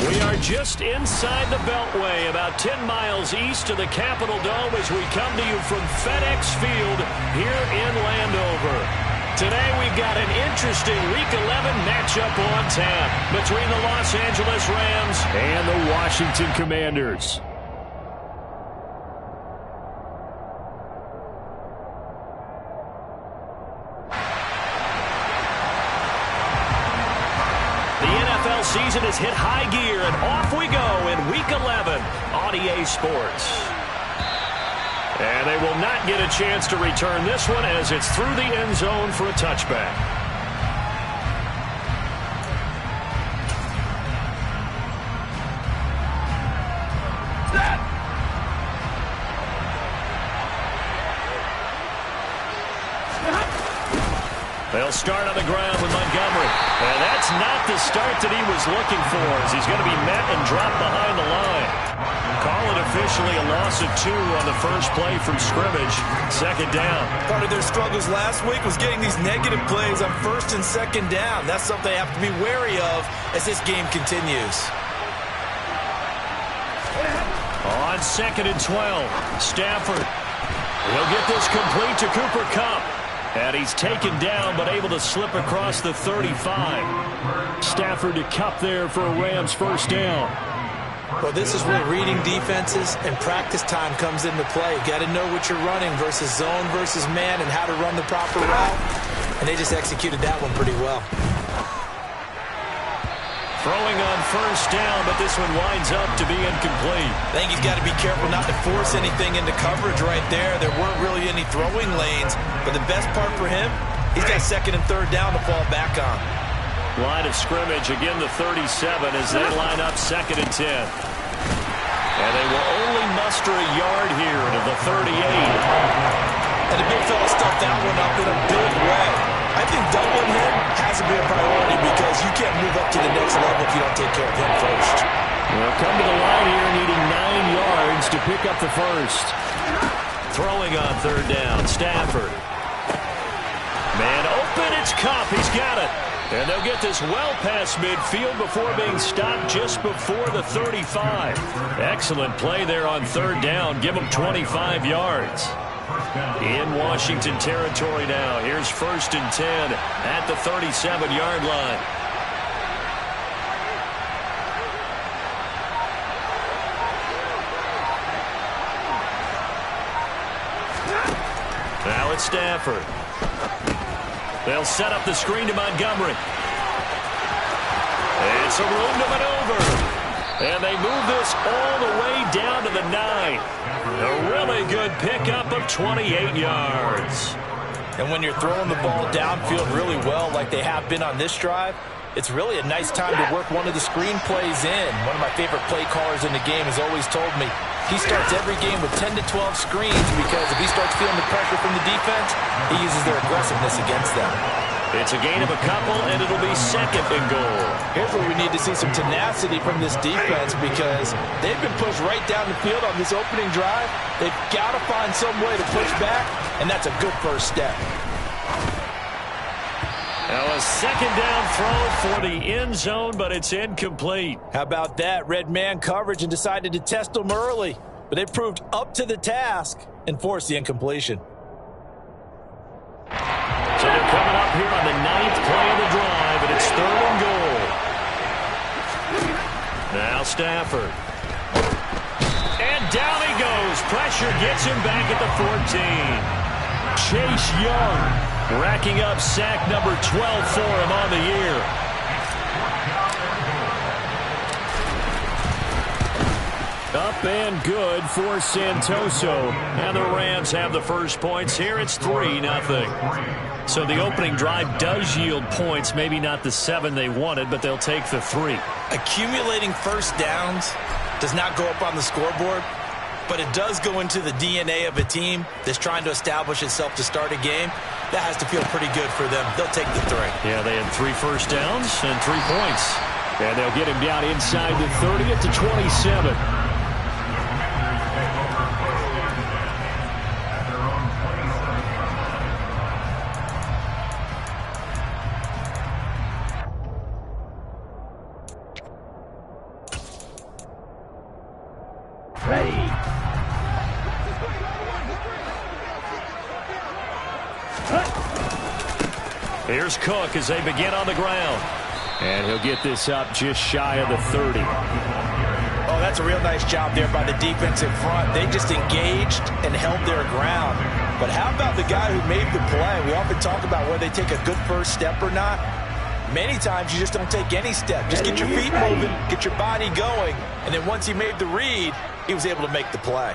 We are just inside the Beltway, about 10 miles east of the Capitol Dome as we come to you from FedEx Field here in Landover. Today we've got an interesting Week 11 matchup on tap between the Los Angeles Rams and the Washington Commanders. Season has hit high gear, and off we go in Week 11 on EA Sports. And they will not get a chance to return this one as it's through the end zone for a touchback. They'll start on the ground with Montgomery. And that's not the start that he was looking for, as he's going to be met and dropped behind the line. Call it officially a loss of 2 on the first play from scrimmage. Second down. Part of their struggles last week was getting these negative plays on first and second down. That's something they have to be wary of as this game continues. On 2nd and 12, Stafford. He'll get this complete to Cooper Kupp. And he's taken down, but able to slip across the 35. Stafford to Kupp there for a Rams first down. Well, this is where reading defenses and practice time comes into play. You got to know what you're running versus zone versus man and how to run the proper route. And they just executed that one pretty well. Throwing on first down, but this one winds up to be incomplete. I think he's got to be careful not to force anything into coverage right there. There weren't really any throwing lanes, but the best part for him, he's got 2nd and 3rd down to fall back on. Line of scrimmage, again the 37 as they line up 2nd and 10. And they will only muster a yard here to the 38. And the big fella stuffed that one up in a big way. I think doubling him has to be a priority because you can't move up to the next level if you don't take care of him first. They'll come to the line here needing 9 yards to pick up the first. Throwing on 3rd down, Stafford. Man open, it's Kupp. He's got it. And they'll get this well past midfield before being stopped just before the 35. Excellent play there on 3rd down. Give them 25 yards. In Washington territory now. Here's 1st and 10 at the 37-yard line. Now it's Stafford. They'll set up the screen to Montgomery. It's a room to maneuver. And they move this all the way down to the 9. A really good pickup of 28 yards. And when you're throwing the ball downfield really well like they have been on this drive, it's really a nice time to work one of the screen plays in. One of my favorite play callers in the game has always told me he starts every game with 10 to 12 screens because if he starts feeling the pressure from the defense, he uses their aggressiveness against them. It's a gain of a couple, and it'll be 2nd and goal. Here's where we need to see some tenacity from this defense because they've been pushed right down the field on this opening drive. They've got to find some way to push back, and that's a good first step. Now a 2nd down throw for the end zone, but it's incomplete. How about that? Red man coverage and decided to test them early. But they proved up to the task and forced the incompletion. So they're coming up here on the 9th play of the drive, and it's 3rd and goal. Now Stafford. And down he goes. Pressure gets him back at the 14. Chase Young racking up sack number 12 for him on the year. Up and good for Santoso. And the Rams have the first points here. It's 3-0. So the opening drive does yield points. Maybe not the 7 they wanted, but they'll take the 3. Accumulating first downs does not go up on the scoreboard, but it does go into the DNA of a team that's trying to establish itself to start a game. That has to feel pretty good for them. They'll take the 3. Yeah, they had 3 first downs and 3 points. And they'll get him down inside the 30 at the 27. Here's Cook as they begin on the ground. And he'll get this up just shy of the 30. Oh, that's a real nice job there by the defensive front. They just engaged and held their ground. But how about the guy who made the play? We often talk about whether they take a good first step or not. Many times you just don't take any step. Just get your feet moving, get your body going, and then once he made the read, he was able to make the play.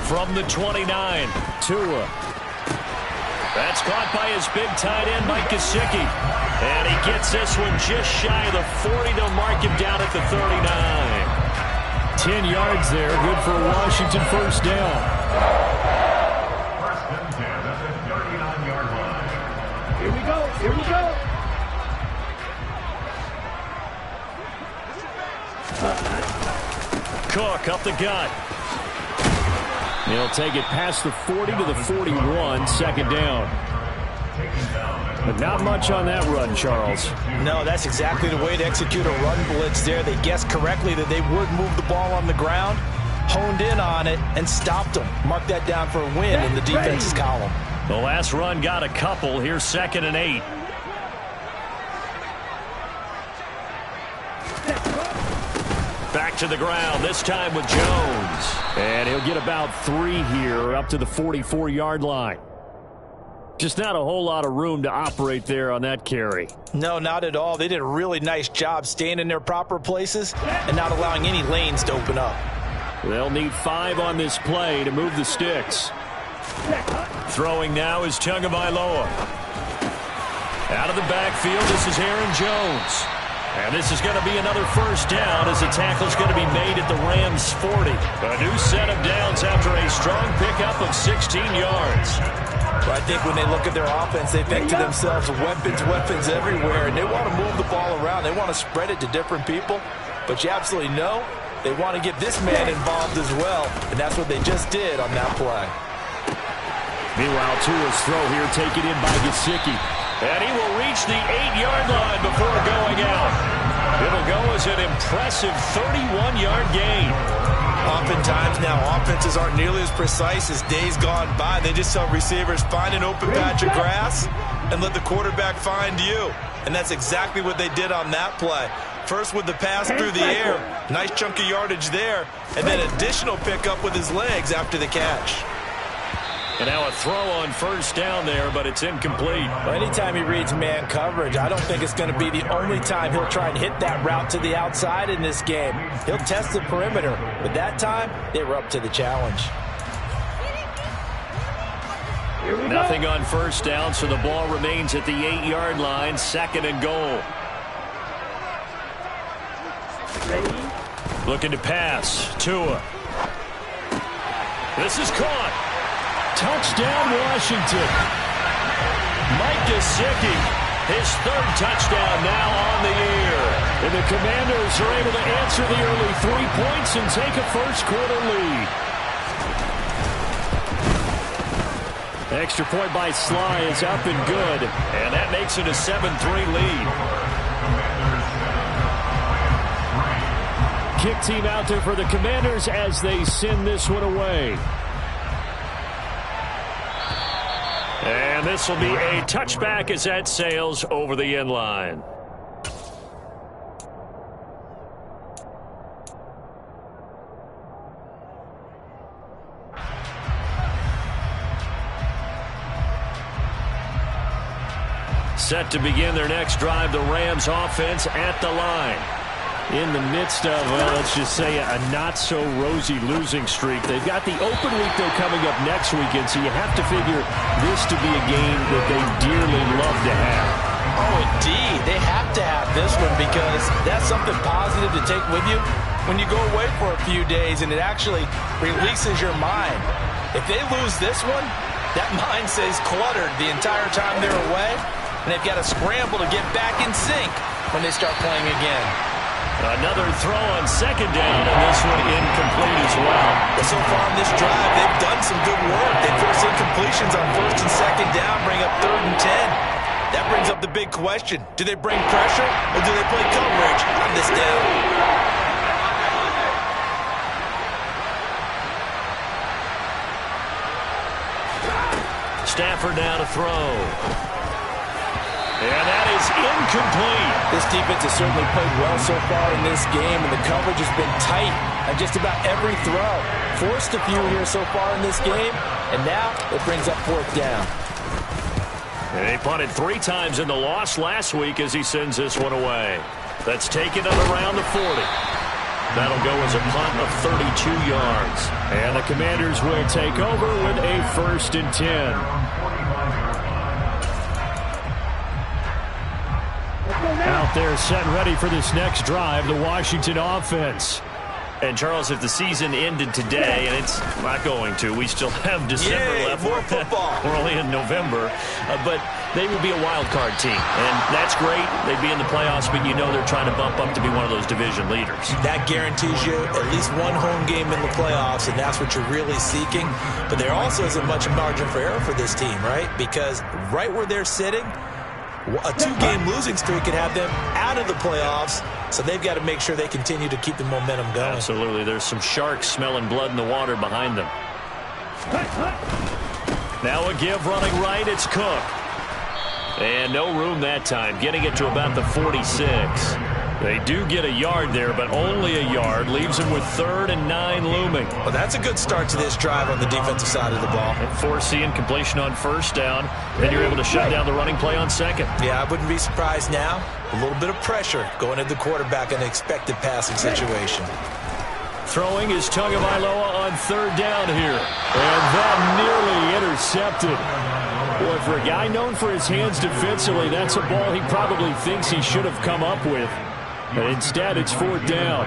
From the 29, Tua. That's caught by his big tight end, Mike Gesicki. And he gets this one just shy of the 40 to mark him down at the 39. 10 yards there, good for a Washington first down. First and 10 at the 39-yard line. Here we go, here we go. Cook up the gut. He'll take it past the 40 to the 41, second down. But not much on that run, Charles. No, that's exactly the way to execute a run blitz there. They guessed correctly that they would move the ball on the ground, honed in on it, and stopped them. Mark that down for a win in the defense's column. The last run got a couple. Here's 2nd and 8. Back to the ground, this time with Jones. And he'll get about 3 here up to the 44-yard line. Just not a whole lot of room to operate there on that carry. No, not at all. They did a really nice job staying in their proper places and not allowing any lanes to open up. They'll need 5 on this play to move the sticks. Throwing now is Tagovailoa. Out of the backfield, this is Aaron Jones. And this is going to be another first down as the tackle is going to be made at the Rams' 40. A new set of downs after a strong pickup of 16 yards. Well, I think when they look at their offense, they think to themselves, weapons everywhere, and they want to move the ball around. They want to spread it to different people, but you absolutely know they want to get this man involved as well, and that's what they just did on that play. Meanwhile, Tua's throw here taken in by Gesicki. And he will reach the 8-yard line before going out. It'll go as an impressive 31-yard gain. Oftentimes now, offenses aren't nearly as precise as days gone by. They just tell receivers, find an open patch of grass and let the quarterback find you. And that's exactly what they did on that play. First with the pass through the air, nice chunk of yardage there, and then additional pickup with his legs after the catch. And now a throw on first down there, but it's incomplete. Well, anytime he reads man coverage, I don't think it's going to be the only time he'll try and hit that route to the outside in this game. He'll test the perimeter, but that time, they were up to the challenge. Nothing on first down, so the ball remains at the 8-yard line, 2nd and goal. Looking to pass, Tua. This is caught. Touchdown, Washington. Mike Gesicki, his 3rd touchdown now on the year. And the Commanders are able to answer the early 3 points and take a first-quarter lead. Extra point by Sly is up and good, and that makes it a 7-3 lead. Kick team out there for the Commanders as they send this one away. And this will be a touchback as that sails over the end line. Set to begin their next drive, the Rams offense at the line. In the midst of, well, let's just say a not-so-rosy losing streak. They've got the open week, though, coming up next weekend, so you have to figure this to be a game that they dearly love to have. Oh, indeed. They have to have this one because that's something positive to take with you when you go away for a few days, and it actually releases your mind. If they lose this one, that mind stays cluttered the entire time they're away, and they've got to scramble to get back in sync when they start playing again. Another throw on 2nd down, and this one incomplete as well. But so far on this drive, they've done some good work. They force incompletions on 1st and 2nd down, bring up 3rd and 10. That brings up the big question. Do they bring pressure, or do they play coverage on this down? Stafford now to throw. And that is incomplete. This defense has certainly played well so far in this game, and the coverage has been tight on just about every throw. Forced a few here so far in this game, and now it brings up 4th down. And he punted 3 times in the loss last week as he sends this one away. That's taken it around the 40. That'll go as a punt of 32 yards. And the Commanders will take over with a 1st and 10. Out there set ready for this next drive, the Washington offense. And, Charles, if the season ended today, and it's not going to, we still have December left. More football. We're only in November. But they would be a wild card team. And that's great. They'd be in the playoffs, but you know they're trying to bump up to be one of those division leaders. That guarantees you at least one home game in the playoffs, and that's what you're really seeking. But there also isn't much margin for error for this team, right? Because right where they're sitting, a 2-game losing streak could have them out of the playoffs, so they've got to make sure they continue to keep the momentum going. Absolutely. There's some sharks smelling blood in the water behind them. Now a give running right. It's Cook. And no room that time, getting it to about the 46. They do get a yard there, but only a yard. Leaves them with 3rd and 9 looming. Well, that's a good start to this drive on the defensive side of the ball. And forcing completion on 1st down. Then you're able to shut down the running play on 2nd. Yeah, I wouldn't be surprised now. A little bit of pressure going at the quarterback in an expected passing situation. Throwing is Tagovailoa on 3rd down here. And that nearly intercepted. Boy, for a guy known for his hands defensively, that's a ball he probably thinks he should have come up with. But instead, it's 4th down.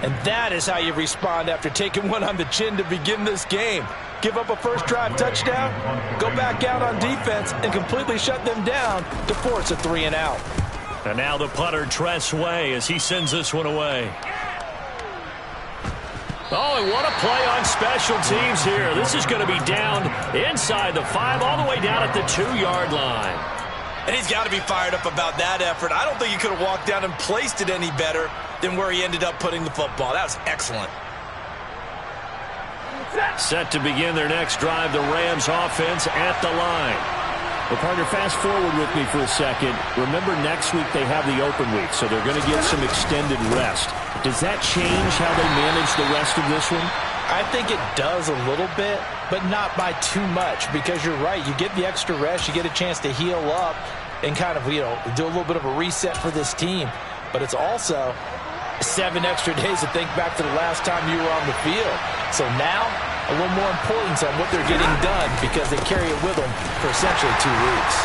And that is how you respond after taking one on the chin to begin this game. Give up a first drive touchdown, go back out on defense, and completely shut them down to force a 3 and out. And now the punter, Tress Way, as he sends this one away. Oh, and what a play on special teams here. This is going to be down inside the 5, all the way down at the 2-yard line. And he's got to be fired up about that effort. I don't think he could have walked down and placed it any better than where he ended up putting the football. That was excellent. Set to begin their next drive, the Rams offense at the line. Well, partner, fast forward with me for a second. Remember, next week they have the open week, so they're going to get some extended rest. Does that change how they manage the rest of this one? I think it does a little bit, but not by too much, because you're right. You get the extra rest. You get a chance to heal up and kind of, do a little bit of a reset for this team. But it's also 7 extra days to think back to the last time you were on the field. So now, a little more importance on what they're getting done because they carry it with them for essentially 2 weeks.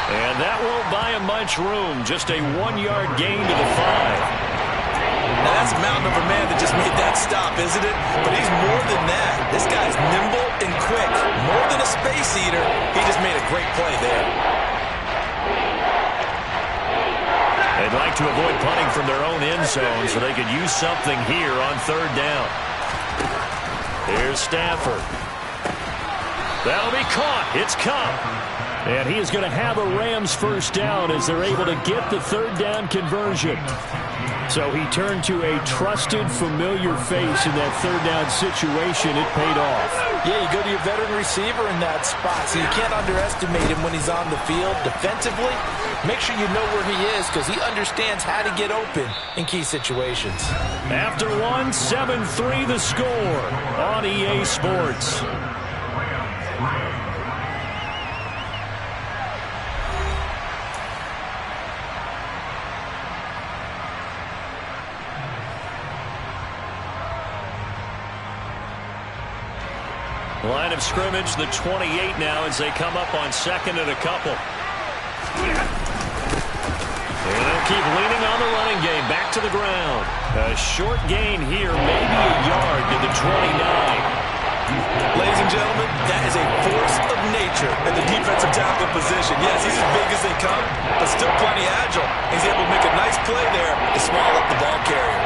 And that won't buy him much room. Just a 1-yard gain to the 5. Now, that's a mountain of a man that just made that stop, isn't it? But he's more than that. This guy's nimble and quick. More than a space eater, he just made a great play there. They'd like to avoid punting from their own end zone so they could use something here on 3rd down. Here's Stafford. That'll be caught. It's Cup. And he is going to have a Rams 1st down as they're able to get the 3rd down conversion. So he turned to a trusted, familiar face in that 3rd down situation. It paid off. Yeah, you go to your veteran receiver in that spot, so you can't underestimate him when he's on the field defensively. Make sure you know where he is because he understands how to get open in key situations. After 1, 7-3 the score on EA Sports. Line of scrimmage, the 28 now as they come up on 2nd and a couple. And they'll keep leaning on the running game. Back to the ground. A short gain here, maybe a yard to the 29. Ladies and gentlemen, that is a force of nature at the defensive tackle position. Yes, he's as big as they come, but still plenty agile. He's able to make a nice play there to swallow up the ball carrier.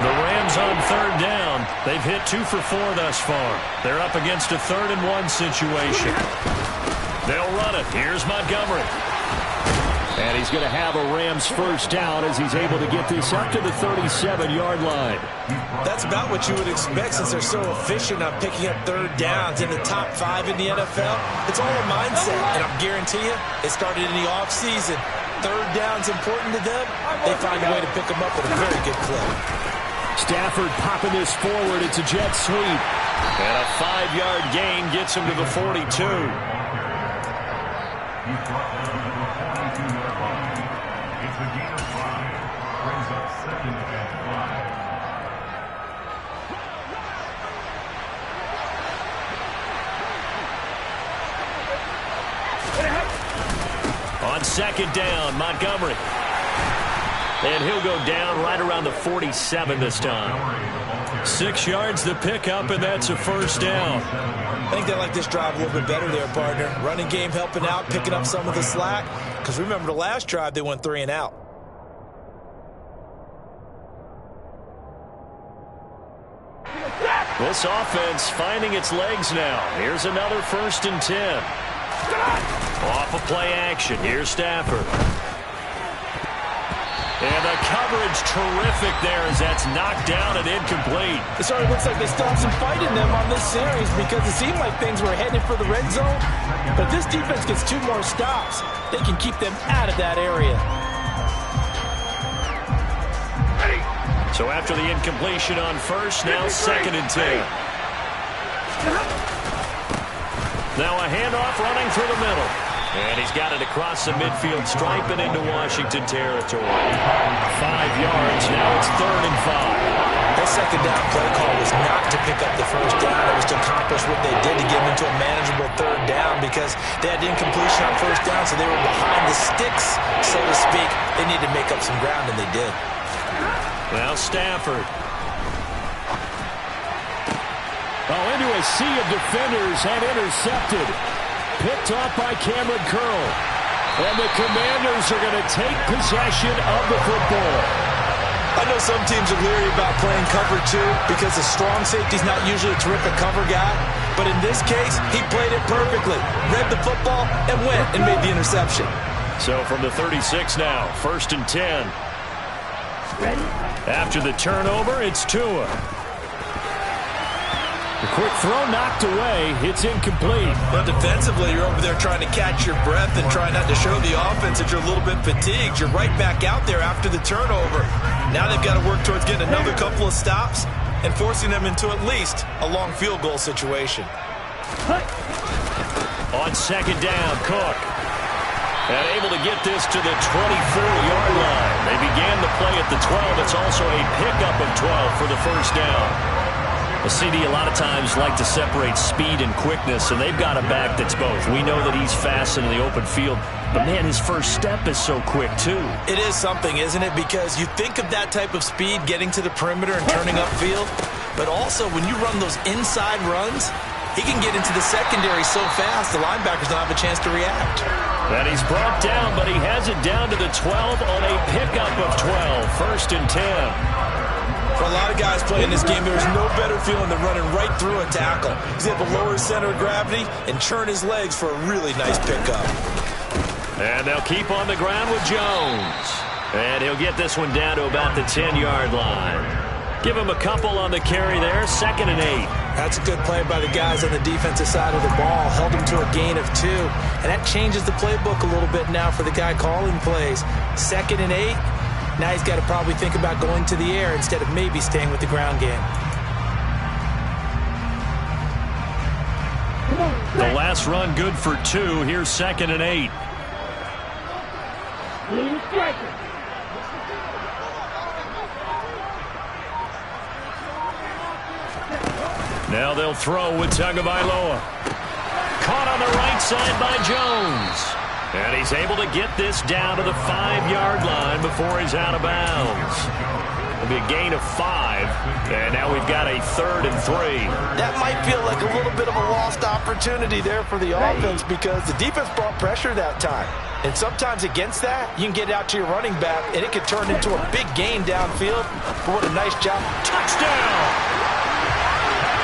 The Rams on 3rd down. They've hit 2 for 4 thus far. They're up against a 3rd and 1 situation. They'll run it. Here's Montgomery. And he's going to have a Rams first down as he's able to get this up to the 37-yard line. That's about what you would expect since they're so efficient on picking up third downs in the top 5 in the NFL. It's all a mindset, and I guarantee you it started in the offseason. Third down's important to them. They find a way to pick them up at a very good clip. Stafford popping this forward. It's a jet sweep. And a 5-yard gain gets him to the 42. He's brought down to the 42-yard line. It's a gain of 5. Brings up 2nd and 5. On 2nd down, Montgomery. And he'll go down right around the 47 this time. 6 yards the pickup, and that's a first down. I think they like this drive a little bit better there, partner. Running game helping out, picking up some of the slack. Because remember the last drive, they went 3 and out. This offense finding its legs now. Here's another 1st and 10. Off of play action. Here's Stafford. And the coverage terrific there as that's knocked down and incomplete. It sort of looks like they still have some fight in them on this series because it seemed like things were headed for the red zone. But if this defense gets 2 more stops, they can keep them out of that area. So after the incompletion on first, now 2nd and 10. Now a handoff running through the middle. And he's got it across the midfield stripe and into Washington territory. 5 yards. Now it's 3rd and 5. That 2nd down play call was not to pick up the first down. It was to accomplish what they did to get them into a manageable 3rd down because they had incompletion on first down, so they were behind the sticks, so to speak. They needed to make up some ground, and they did. Now Stafford. Oh, into a sea of defenders and intercepted. Picked off by Cameron Curl. And the Commanders are going to take possession of the football. I know some teams are leery about playing cover 2 because the strong safety's not usually a terrific cover guy. But in this case, he played it perfectly. Read the football and went and made the interception. So from the 36 now, 1st and 10. After the turnover, it's Tua. The quick throw knocked away. It's incomplete. But defensively, you're over there trying to catch your breath and try not to show the offense that you're a little bit fatigued. You're right back out there after the turnover. Now they've got to work towards getting another couple of stops and forcing them into at least a long field goal situation. On 2nd down, Cook. And able to get this to the 24-yard line. They began the play at the 12. It's also a pickup of 12 for the first down. The CD a lot of times like to separate speed and quickness, and they've got a back that's both. We know that he's fast in the open field, but, man, his first step is so quick, too. It is something, isn't it? Because you think of that type of speed getting to the perimeter and turning upfield, but also when you run those inside runs, he can get into the secondary so fast the linebackers don't have a chance to react. And he's brought down, but he has it down to the 12 on a pickup of 12. 1st and 10. For a lot of guys playing this game, there's no better feeling than running right through a tackle. He's able to lower his center of gravity and churn his legs for a really nice pickup. And they'll keep on the ground with Jones. And he'll get this one down to about the 10-yard line. Give him a couple on the carry there. 2nd and 8. That's a good play by the guys on the defensive side of the ball. Held him to a gain of 2. And that changes the playbook a little bit now for the guy calling plays. 2nd and 8. Now he's got to probably think about going to the air instead of maybe staying with the ground game. The last run good for 2. Here's 2nd and 8. Now they'll throw with Tagovailoa. Caught on the right side by Jones. And he's able to get this down to the 5-yard line before he's out of bounds. It'll be a gain of 5. And now we've got a 3rd and 3. That might feel like a little bit of a lost opportunity there for the offense because the defense brought pressure that time. And sometimes against that, you can get out to your running back, and it could turn into a big gain downfield. But what a nice job. Touchdown!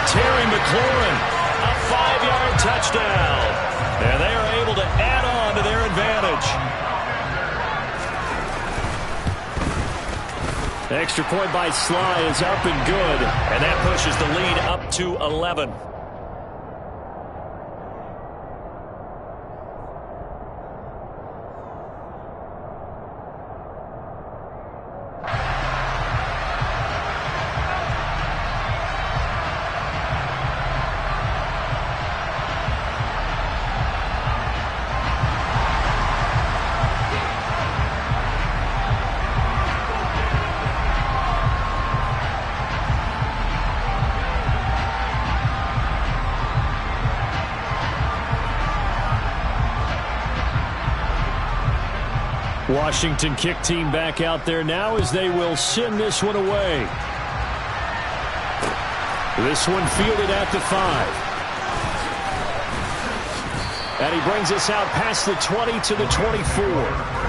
Terry McLaurin, a 5-yard touchdown. And they are able to add on to their advantage. Extra point by Sly is up and good, and that pushes the lead up to 11. Washington kick team back out there now as they will send this one away. This one fielded at the 5. And he brings us out past the 20 to the 24.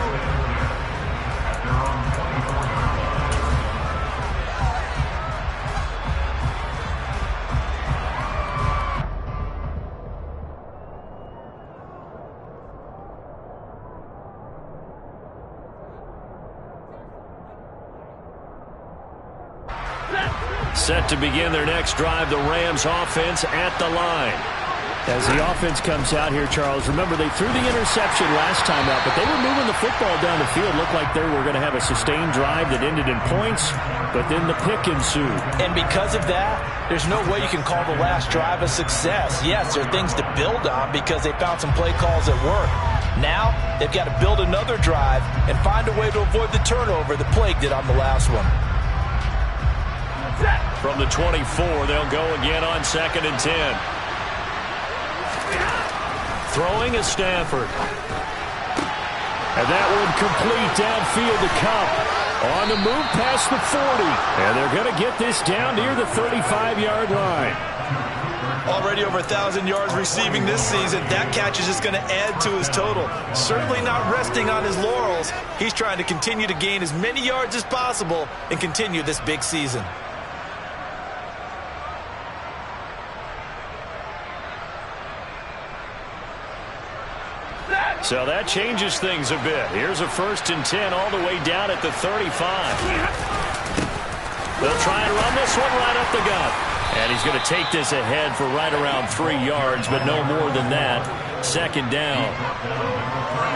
Set to begin their next drive, the Rams offense at the line. As the offense comes out here, Charles, remember they threw the interception last time out, but they were moving the football down the field. Looked like they were going to have a sustained drive that ended in points, but then the pick ensued. And because of that, there's no way you can call the last drive a success. Yes, there are things to build on because they found some play calls that work. Now, they've got to build another drive and find a way to avoid the turnover that plagued it on the last one. From the 24, they'll go again on 2nd and 10. Throwing is Stafford. And that one complete downfield to Cup. On the move past the 40. And they're going to get this down near the 35-yard line. Already over 1,000 yards receiving this season. That catch is just going to add to his total. Certainly not resting on his laurels. He's trying to continue to gain as many yards as possible and continue this big season. So that changes things a bit. Here's a 1st and 10 all the way down at the 35. They'll try and run this one right up the gut. And he's going to take this ahead for right around 3 yards, but no more than that. 2nd down.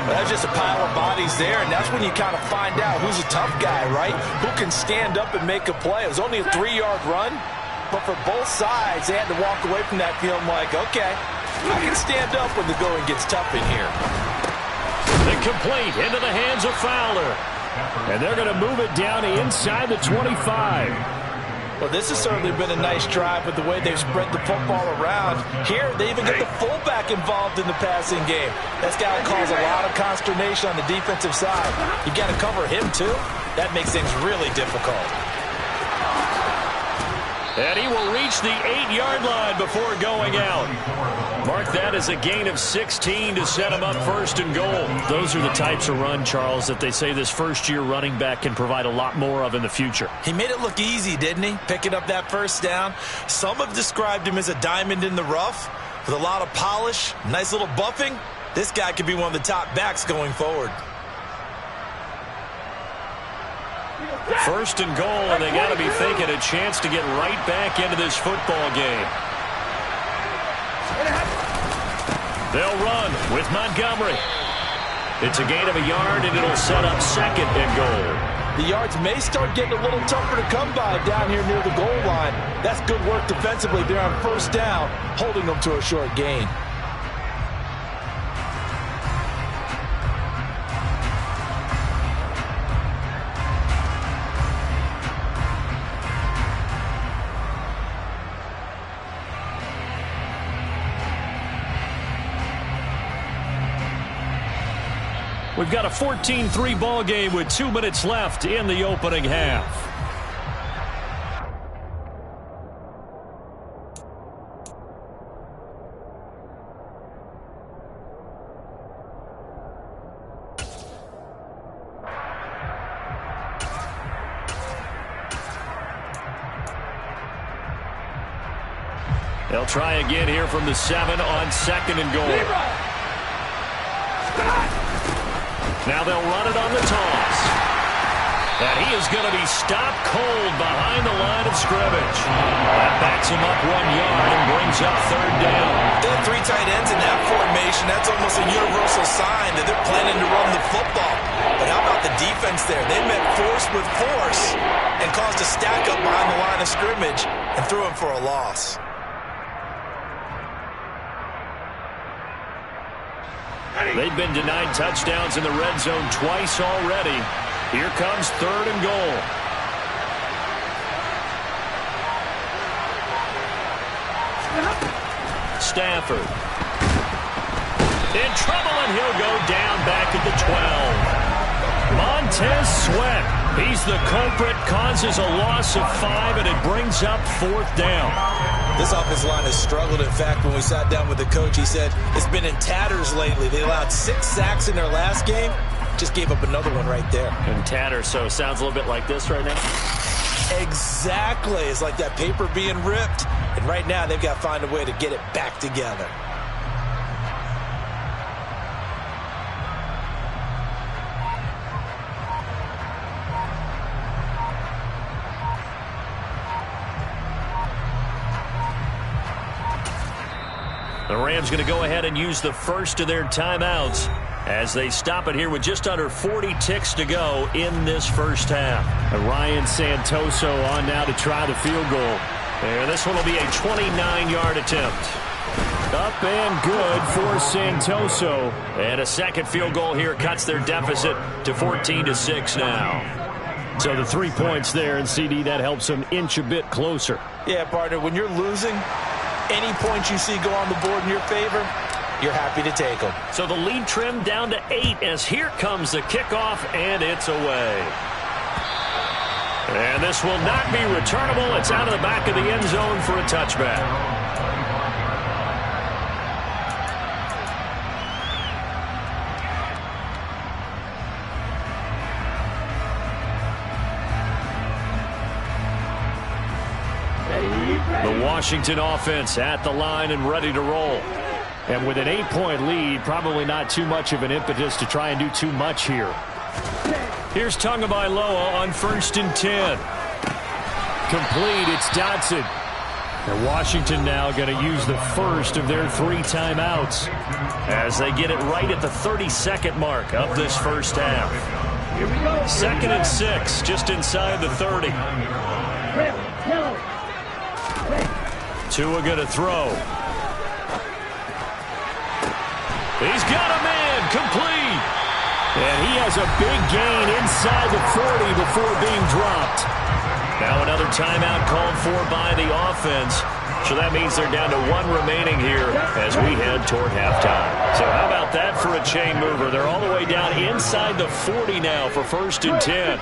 Well, that's just a pile of bodies there, and that's when you kind of find out who's a tough guy, right? Who can stand up and make a play. It was only a 3-yard run, but for both sides, they had to walk away from that feeling like, okay, I can stand up when the going gets tough in here. Incomplete into the hands of Fowler. And they're going to move it down inside the 25. Well, this has certainly been a nice drive with the way they've spread the football around. Here, they even get the fullback involved in the passing game. That's got to cause a lot of consternation on the defensive side. You've got to cover him, too. That makes things really difficult. And he will reach the 8-yard line before going out. Mark that as a gain of 16 to set him up 1st and goal. Those are the types of run, Charles, that they say this first-year running back can provide a lot more of in the future. He made it look easy, didn't he? Picking up that 1st down. Some have described him as a diamond in the rough with a lot of polish, nice little buffing. This guy could be one of the top backs going forward. 1st and goal, and they got to be thinking a chance to get right back into this football game. They'll run with Montgomery. It's a gain of a yard, and it'll set up 2nd and goal. The yards may start getting a little tougher to come by down here near the goal line. That's good work defensively there on 1st down, holding them to a short gain. We've got a 14-3 ball game with 2 minutes left in the opening half. They'll try again here from the 7 on 2nd and goal. Now they'll run it on the toss. And he is going to be stopped cold behind the line of scrimmage. That backs him up 1 yard and brings up third down. They have 3 tight ends in that formation. That's almost a universal sign that they're planning to run the football. But how about the defense there? They met force with force and caused a stack up behind the line of scrimmage and threw him for a loss. They've been denied touchdowns in the red zone twice already. Here comes third and goal. Stafford. In trouble, and he'll go down back at the 12. Montez Sweat. He's the culprit, causes a loss of 5, and it brings up fourth down. This offensive line has struggled. In fact, when we sat down with the coach, he said it's been in tatters lately. They allowed 6 sacks in their last game. Just gave up another one right there. In tatters, so it sounds a little bit like this right now. Exactly. It's like that paper being ripped. And right now, they've got to find a way to get it back together. The Rams going to go ahead and use the first of their timeouts as they stop it here with just under 40 ticks to go in this first half. Ryan Santoso on now to try the field goal. And this one will be a 29-yard attempt. Up and good for Santoso. And a second field goal here cuts their deficit to 14-6 now. So the 3 points there, and CD, that helps them inch a bit closer. Yeah, partner, when you're losing, any points you see go on the board in your favor, you're happy to take them. So the lead trimmed down to 8 as here comes the kickoff, and it's away. And this will not be returnable. It's out of the back of the end zone for a touchback. The Washington offense at the line and ready to roll. And with an 8-point lead, probably not too much of an impetus to try and do too much here. Here's Tagovailoa on 1st and 10. Complete, it's Dotson. And Washington now going to use the first of their 3 timeouts as they get it right at the 32nd mark of this first half. Here we go. 2nd and 6, just inside the 30. Tua going to throw. He's got a man, complete. And he has a big gain inside the 40 before being dropped. Now another timeout called for by the offense. So that means they're down to 1 remaining here as we head toward halftime. So how about that for a chain mover? They're all the way down inside the 40 now for 1st and 10.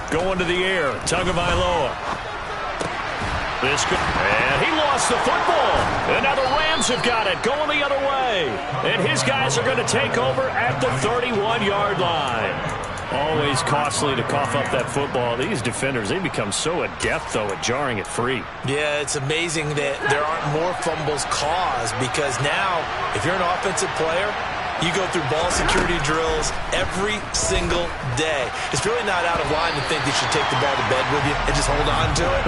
Going to the air, Tagovailoa. And he lost the football. And now the Rams have got it, going the other way. And his guys are going to take over at the 31-yard line. Always costly to cough up that football. These defenders, they become so adept, though, at jarring it free. Yeah, it's amazing that there aren't more fumbles caused because now, if you're an offensive player, you go through ball security drills every single day. It's really not out of line to think you should take the ball to bed with you and just hold on to it.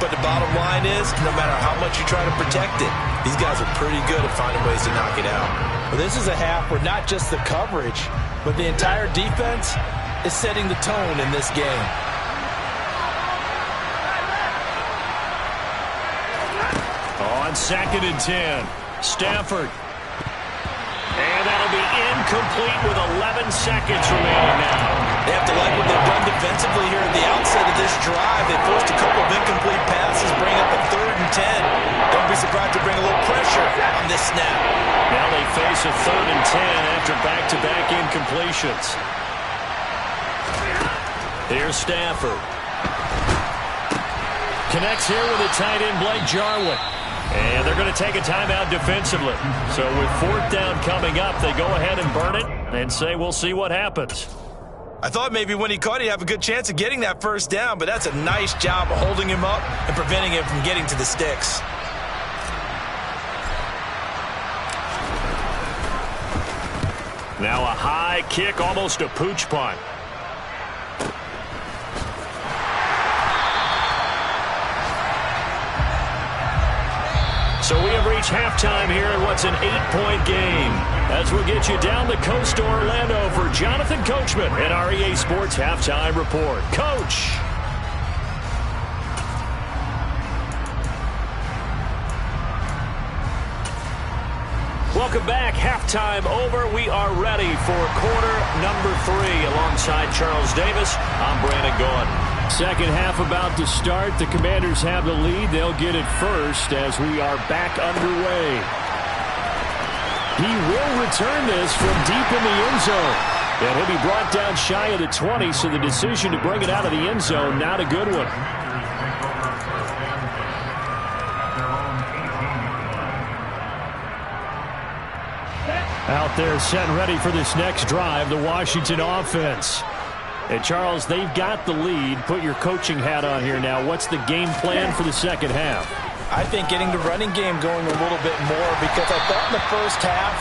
But the bottom line is, no matter how much you try to protect it, these guys are pretty good at finding ways to knock it out. Well, this is a half where not just the coverage, but the entire defense is setting the tone in this game. On 2nd and 10, Stafford. And that'll be incomplete with 11 seconds remaining now. They have to like what they've done defensively here at the outset of this drive. They forced a couple of incomplete passes, bring up a 3rd and 10. Don't be surprised to bring a little pressure on this snap. Now they face a 3rd and 10 after back-to-back incompletions. Here's Stafford. Connects here with a tight end, Blake Jarwin. And they're going to take a timeout defensively. So with 4th down coming up, they go ahead and burn it and say we'll see what happens. I thought maybe when he caught it, he'd have a good chance of getting that 1st down, but that's a nice job of holding him up and preventing him from getting to the sticks. Now a high kick, almost a pooch punt. So we have reached halftime here in what's an 8-point game. As we'll get you down the coast to Orlando for Jonathan Coachman and our EA Sports Halftime Report. Coach. Welcome back. Halftime over. We are ready for quarter number 3. Alongside Charles Davis, I'm Brandon Gordon. Second half about to start. The Commanders have the lead. They'll get it first as we are back underway. He will return this from deep in the end zone. And he'll be brought down shy of the 20, so the decision to bring it out of the end zone, not a good one. Out there set and ready for this next drive, the Washington offense. And Charles, they've got the lead. Put your coaching hat on here now. What's the game plan for the second half? I think getting the running game going a little bit more, because I thought in the first half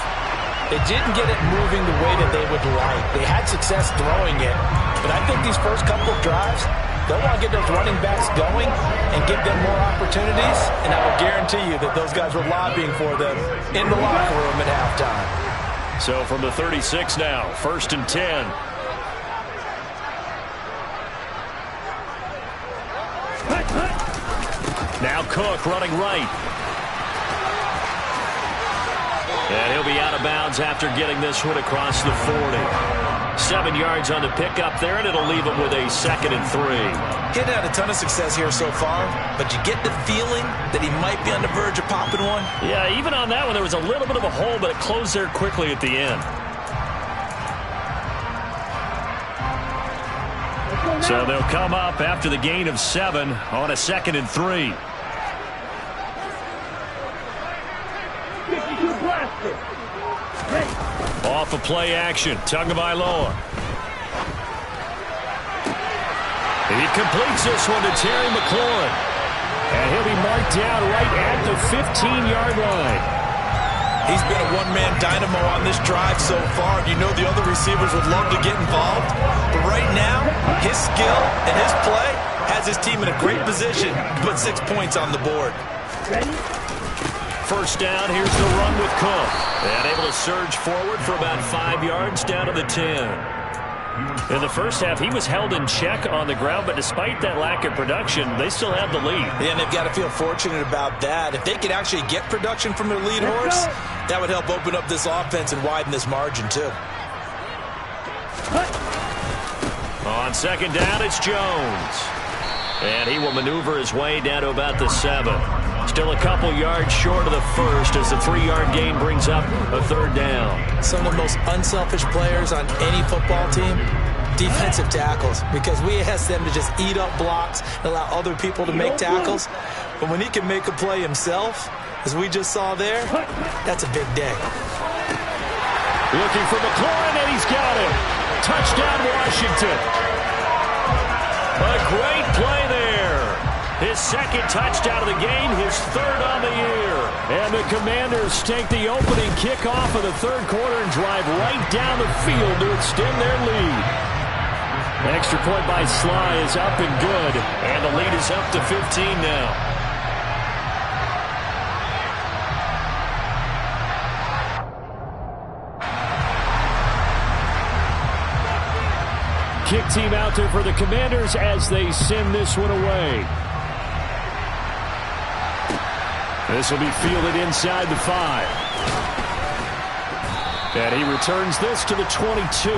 they didn't get it moving the way that they would like. They had success throwing it, but I think these first couple of drives, they'll want to get those running backs going and give them more opportunities, and I will guarantee you that those guys were lobbying for them in the locker room at halftime. So from the 36 now, 1st and 10. Now Cook running right. And he'll be out of bounds after getting this one across the 40. 7 yards on the pickup there, and it'll leave him with a 2nd and 3. He's had a ton of success here so far, but you get the feeling that he might be on the verge of popping one. Yeah, even on that one, there was a little bit of a hole, but it closed there quickly at the end. So they'll come up after the gain of 7 on a 2nd and 3. Off of play action, Tagovailoa. He completes this one to Terry McLaurin. And he'll be marked down right at the 15-yard line. He's been a one-man dynamo on this drive so far. You know the other receivers would love to get involved. But right now, his skill and his play has his team in a great position to put 6 points on the board. First down, here's the run with Cook. And able to surge forward for about 5 yards down to the 10. In the first half, he was held in check on the ground, but despite that lack of production, they still have the lead. Yeah, and they've got to feel fortunate about that. If they could actually get production from their lead horse, that would help open up this offense and widen this margin too. On second down, it's Jones. And he will maneuver his way down to about the 7. Still a couple yards short of the first as the 3-yard gain brings up a 3rd down. Some of the most unselfish players on any football team, defensive tackles, because we ask them to just eat up blocks and allow other people to make tackles. But when he can make a play himself, as we just saw there, that's a big day. Looking for McLaurin, and he's got him. Touchdown, Washington. A great play there. His 2nd touchdown of the game, his 3rd on the year. And the Commanders take the opening kickoff of the 3rd quarter and drive right down the field to extend their lead. Extra point by Sly is up and good. And the lead is up to 15 now. Kick team out there for the Commanders as they send this one away. This will be fielded inside the 5. And he returns this to the 22.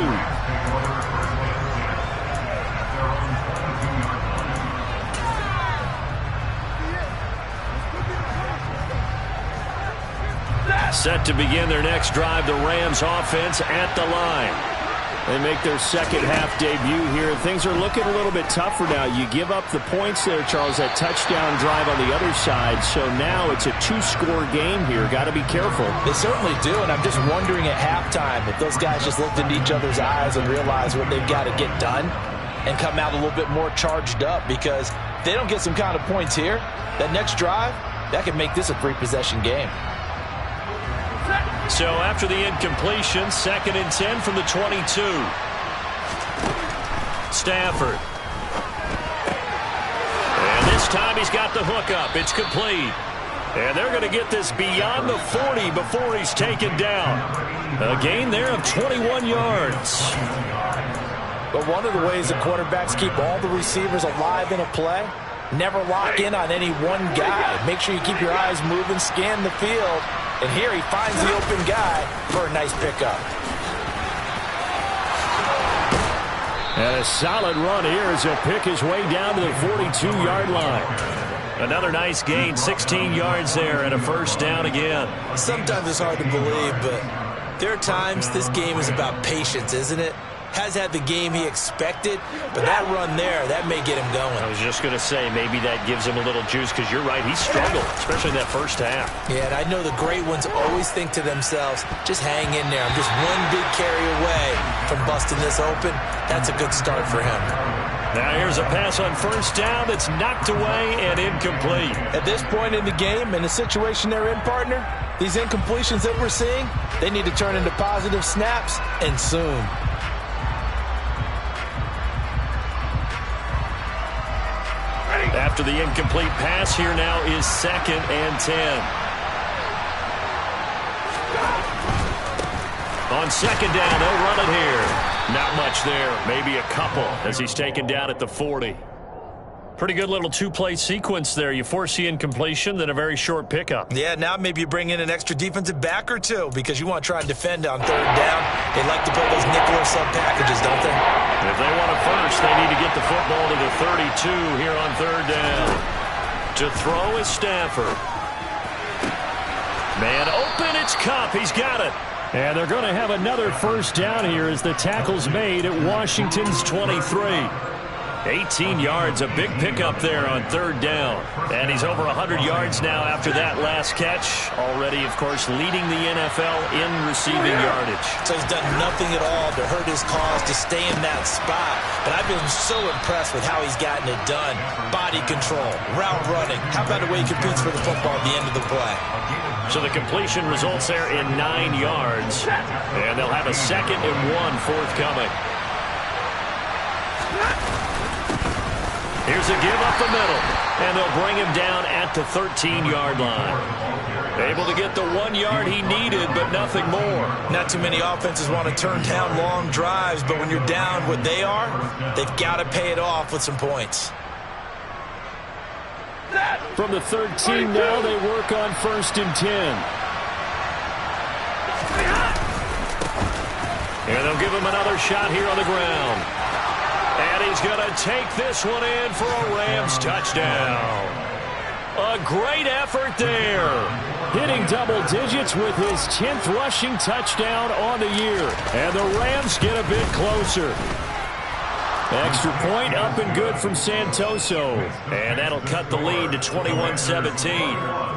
Set to begin their next drive, the Rams offense at the line. They make their second half debut here. Things are looking a little bit tougher now. You give up the points there, Charles, that touchdown drive on the other side. So now it's a 2-score game here. Got to be careful. They certainly do, and I'm just wondering at halftime if those guys just looked into each other's eyes and realized what they've got to get done and come out a little bit more charged up, because if they don't get some kind of points here, that next drive, that could make this a 3-possession game. So after the incompletion, 2nd and 10 from the 22. Stafford. And this time he's got the hook up. It's complete. And they're going to get this beyond the 40 before he's taken down. A gain there of 21 yards. But one of the ways the quarterbacks keep all the receivers alive in a play, never lock in on any one guy. Make sure you keep your eyes moving, scan the field. And here he finds the open guy for a nice pickup. And a solid run here as he'll pick his way down to the 42-yard line. Another nice gain, 16 yards there, and a first down again. Sometimes it's hard to believe, but there are times this game is about patience, isn't it? Has had the game he expected, but that run there, that may get him going. I was just going to say, maybe that gives him a little juice, because you're right, he struggled, especially in that first half. Yeah, and I know the great ones always think to themselves, just hang in there. I'm just one big carry away from busting this open. That's a good start for him. Now here's a pass on first down that's knocked away and incomplete. At this point in the game, in the situation they're in, partner, these incompletions that we're seeing, they need to turn into positive snaps, and soon. After the incomplete pass, here now is 2nd and 10. On 2nd down, they'll run it here. Not much there, maybe a couple as he's taken down at the 40. Pretty good little two-play sequence there. You force the incompletion, then a very short pickup. Yeah, now maybe you bring in an extra defensive back or two because you want to try and defend on 3rd down. They like to play those nickel or sub packages, don't they? If they want it first, they need to get the football to the 32 here on 3rd down. To throw is Stafford. Man open, it's Cup. He's got it. And they're going to have another first down here as the tackle's made at Washington's 23. 18 yards, a big pickup there on 3rd down. And he's over 100 yards now after that last catch. Already, of course, leading the NFL in receiving yardage. So he's done nothing at all to hurt his cause to stay in that spot. But I've been so impressed with how he's gotten it done. Body control, route running. How about the way he competes for the football at the end of the play? So the completion results there in 9 yards. And they'll have a 2nd and 1 forthcoming. Here's a give up the middle, and they'll bring him down at the 13-yard line. Able to get the 1 yard he needed, but nothing more. Not too many offenses want to turn down long drives, but when you're down what they are, they've got to pay it off with some points. From the 13 now, they work on 1st and 10. And they'll give him another shot here on the ground. And he's going to take this one in for a Rams touchdown. A great effort there. Hitting double digits with his 10th rushing touchdown on the year. And the Rams get a bit closer. Extra point up and good from Santoso. And that'll cut the lead to 21-17.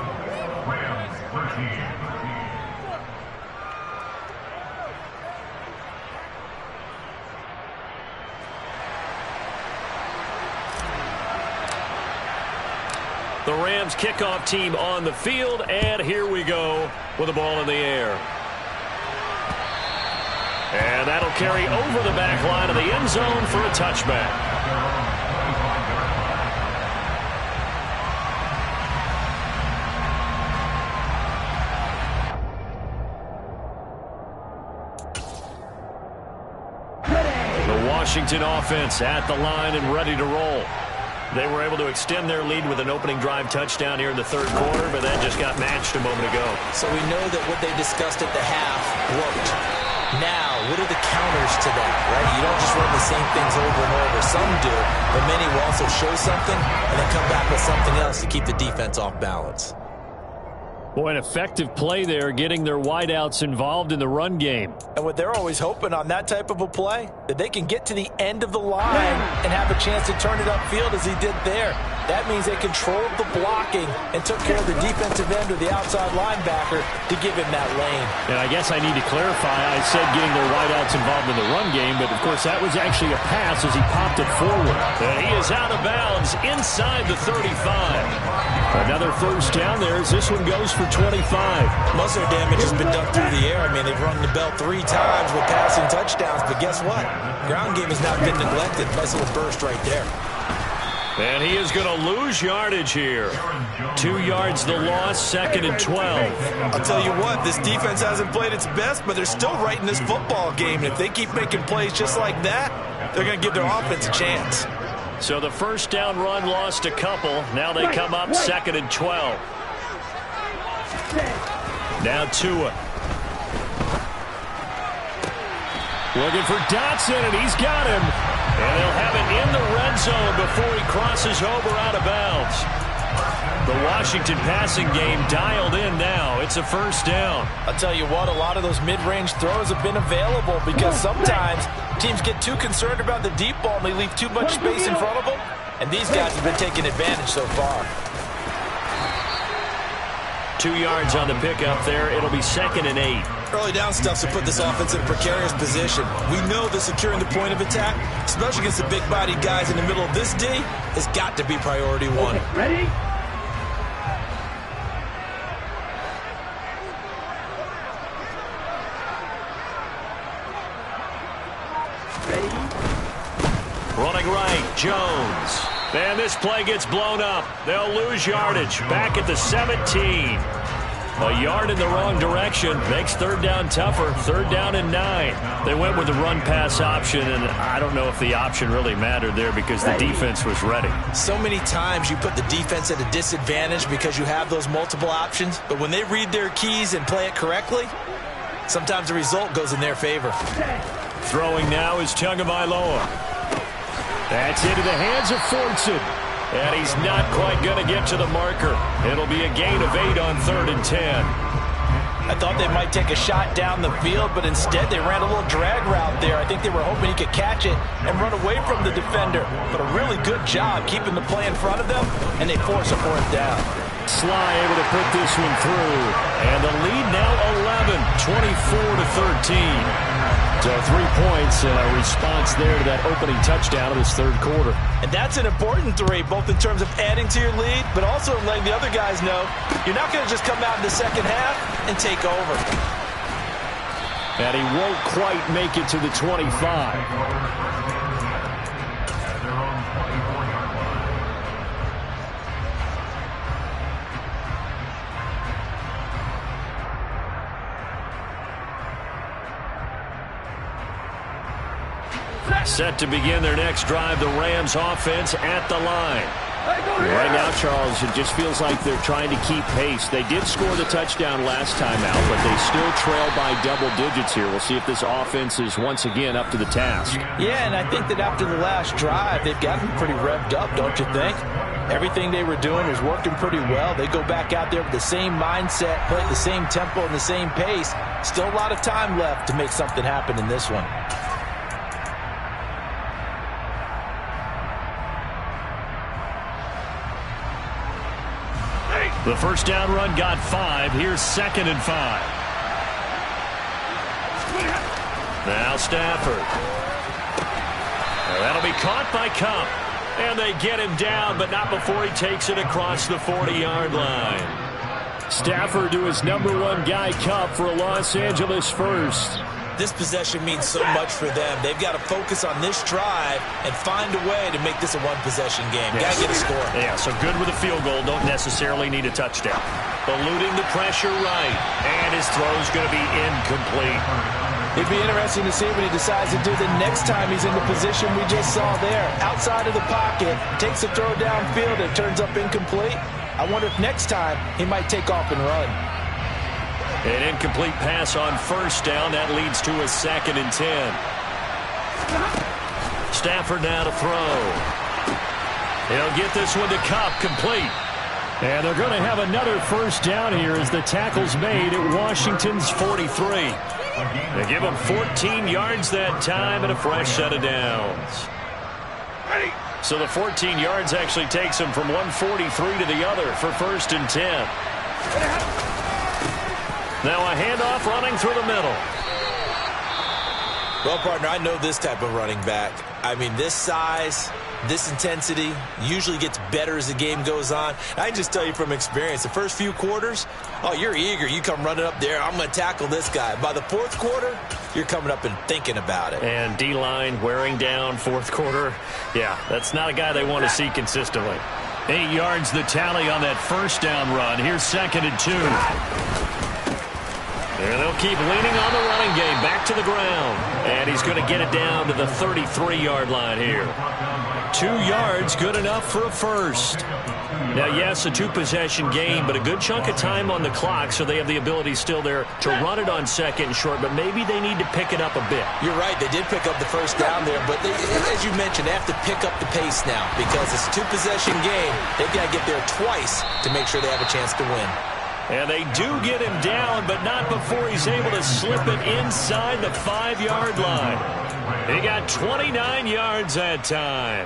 The Rams kickoff team on the field, and here we go with the ball in the air. And that'll carry over the back line of the end zone for a touchback. The Washington offense at the line and ready to roll. They were able to extend their lead with an opening drive touchdown here in the 3rd quarter, but that just got matched a moment ago. So we know that what they discussed at the half worked. Now, what are the counters to that, right? You don't just run the same things over and over. Some do, but many will also show something and then come back with something else to keep the defense off balance. Boy, an effective play there, getting their wideouts involved in the run game. And what they're always hoping on that type of a play, that they can get to the end of the line and have a chance to turn it upfield as he did there. That means they controlled the blocking and took care of the defensive end or the outside linebacker to give him that lane. And I guess I need to clarify, I said getting their wideouts involved in the run game, but of course that was actually a pass as he popped it forward. And he is out of bounds inside the 35. Another first down there as this one goes for 25. Most of their damage has been done through the air. I mean, they've rung the bell 3 times with passing touchdowns, but guess what? Ground game has not been neglected. Nice little burst right there. And he is going to lose yardage here. 2 yards the loss, 2nd and 12. I'll tell you what, this defense hasn't played its best, but they're still right in this football game. And if they keep making plays just like that, they're going to give their offense a chance. So the first down run lost a couple. Now they come up 2nd and 12. Now Tua. Looking for Dotson, and he's got him. And they'll have it in the red zone before he crosses over out of bounds. The Washington passing game dialed in now. It's a first down. I'll tell you what, a lot of those mid-range throws have been available because sometimes teams get too concerned about the deep ball and they leave too much space in front of them. And these guys have been taking advantage so far. 2 yards on the pickup there. It'll be 2nd and 8. Early down stuff to put this offense in a precarious position. We know that securing the point of attack, especially against the big-bodied guys in the middle of this D, has got to be priority one. Ready? Running right, Jones. And this play gets blown up. They'll lose yardage. Back at the 17. A yard in the wrong direction makes 3rd down tougher. 3rd down and 9. They went with the run-pass option, and I don't know if the option really mattered there because the defense was ready. So many times you put the defense at a disadvantage because you have those multiple options, but when they read their keys and play it correctly, sometimes the result goes in their favor. Throwing now is Tagovailoa. That's into the hands of Fortson. And he's not quite going to get to the marker. It'll be a gain of 8 on 3rd and 10. I thought they might take a shot down the field, but instead they ran a little drag route there. I think they were hoping he could catch it and run away from the defender. But a really good job keeping the play in front of them, and they force a 4th down. Sly able to put this one through. And the lead now 11, 24-13. So 3 points and a response there to that opening touchdown of this 3rd quarter. And that's an important 3, both in terms of adding to your lead, but also letting the other guys know you're not going to just come out in the second half and take over. And he won't quite make it to the 25. Set to begin their next drive, the Rams offense at the line. Right now, Charles, it just feels like they're trying to keep pace. They did score the touchdown last time out, but they still trail by double digits here. We'll see if this offense is once again up to the task. Yeah, and I think that after the last drive, they've gotten pretty revved up, don't you think? Everything they were doing was working pretty well. They go back out there with the same mindset, play at the same tempo and the same pace. Still a lot of time left to make something happen in this one. The first down run got 5. Here's 2nd and 5. Now Stafford. That'll be caught by Cup. And they get him down, but not before he takes it across the 40-yard line. Stafford to his #1 guy, Cup, for a Los Angeles first. This possession means so much for them. They've got to focus on this drive and find a way to make this a one-possession game. Yes. Got to get a score. Yeah, so good with a field goal. Don't necessarily need a touchdown. Eluding the pressure right. And his throw's going to be incomplete. It'd be interesting to see what he decides to do the next time he's in the position we just saw there. Outside of the pocket, takes a throw downfield, it turns up incomplete. I wonder if next time he might take off and run. An incomplete pass on first down. That leads to a 2nd and 10. Stafford now to throw. He'll get this one to Cup, complete. And they're going to have another first down here as the tackle's made at Washington's 43. They give him 14 yards that time and a fresh set of downs. So the 14 yards actually takes him from 143 to the other for 1st and 10. Now a handoff running through the middle. Well, partner, I know this type of running back. I mean, this size, This intensity usually gets better as the game goes on. I can just tell you from experience, the first few quarters, oh, you're eager. You come running up there, I'm going to tackle this guy. By the fourth quarter, you're coming up and thinking about it. And D-line wearing down fourth quarter. Yeah, that's not a guy they want to see consistently. 8 yards the tally on that first down run. Here's 2nd and 2. And they'll keep leaning on the running game. Back to the ground. And he's going to get it down to the 33-yard line here. 2 yards, good enough for a first. Now, yes, a 2-possession game, but a good chunk of time on the clock, so they have the ability still there to run it on 2nd and short, but maybe they need to pick it up a bit. You're right. They did pick up the first down there, but as you mentioned, they have to pick up the pace now because it's a 2-possession game. They've got to get there twice to make sure they have a chance to win. And they do get him down, but not before he's able to slip it inside the 5-yard line. He got 29 yards that time.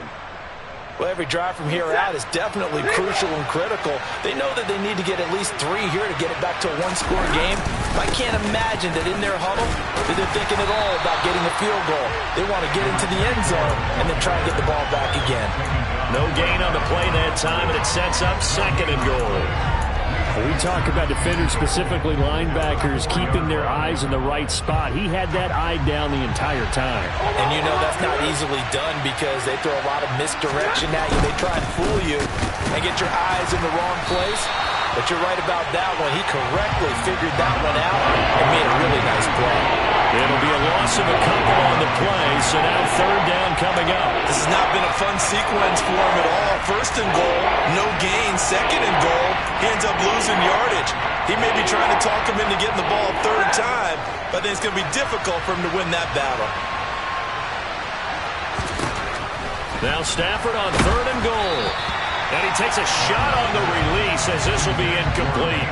Well, every drive from here out is definitely crucial and critical. They know that they need to get at least 3 here to get it back to a 1-score game. I can't imagine that in their huddle that they're thinking at all about getting a field goal. They want to get into the end zone and then try and get the ball back again. No gain on the play that time, and it sets up 2nd and goal. We talk about defenders, specifically linebackers, keeping their eyes in the right spot. He had that eye down the entire time. And you know that's not easily done because they throw a lot of misdirection at you. They try and fool you and get your eyes in the wrong place. But you're right about that one. He correctly figured that one out and made a really nice play. It'll be a loss of a couple on the play, so now 3rd down coming up. This has not been a fun sequence for him at all. 1st and goal, no gain. 2nd and goal, he ends up losing yardage. He may be trying to talk him into getting the ball a 3rd time, but I think it's going to be difficult for him to win that battle. Now Stafford on 3rd and goal. And he takes a shot on the release as this will be incomplete.